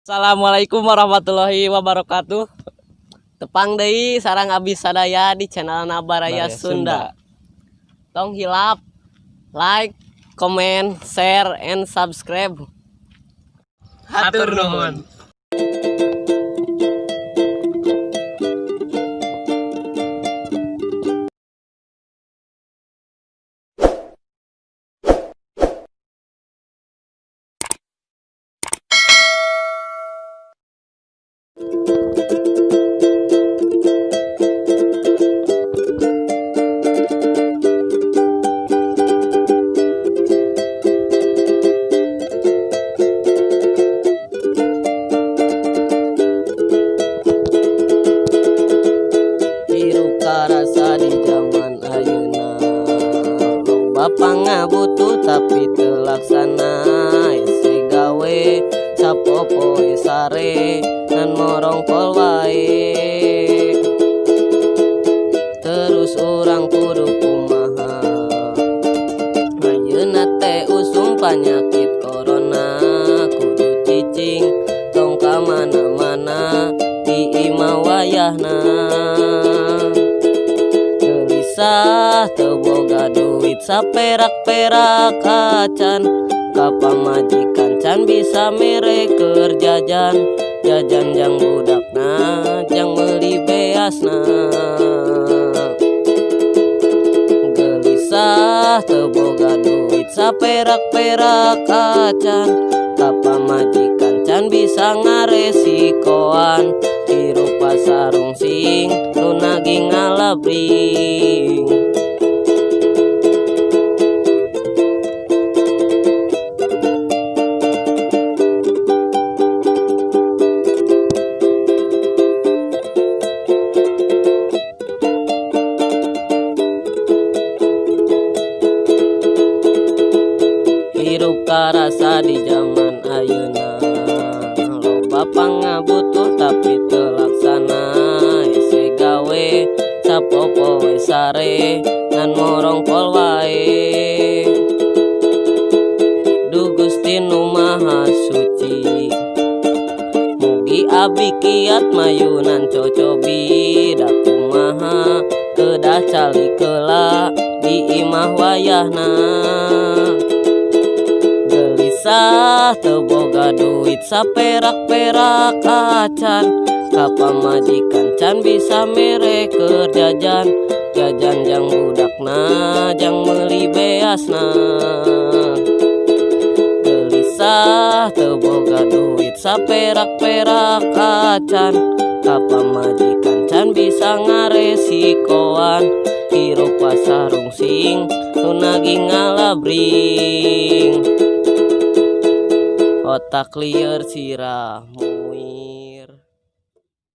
Assalamualaikum warahmatullahi wabarakatuh. Tepang deui sareng abdi sadaya di channel Baraya Sunda. Tong hilap, like, comment, share, and subscribe. Hatur nuhun. Rasa di zaman ayeuna loba pangabutuh tapi telaksana ese gawe sapopoe sare nan morongkol wae terus urang kudu kumaha ayeuna teh usum panyakit corona kudu cicing tong ka mana-mana di imah wayahna teu boga duit saperak-perak acan ka pamajikan can bisa mere keur jajan jang budakna jang meuli beasna gelisah teu boga duit saperak-perak acan ka pamajikan can bisa ngaresikoan hirup pasarung sing nu naging ngalabring hirup karasa di zaman ayeuna loba pangabutuh tapi telaksana ese gawe sapopoe sare ngan morongkol wae Du Gusti Nu Maha Suci mugi abdi kiat mayunan cocobi da kumaha kedah calikela di imah wayahna gelisah teu boga duit saperak-perak acan ka pamajikan can bisa mere keur jajan jang budakna jang meuli beasna gelisah teu boga duit saperak-perak acan ka pamajikan can bisa ngaresikoan hirup pasarung sing nu naging ngalabring otak lieur sirah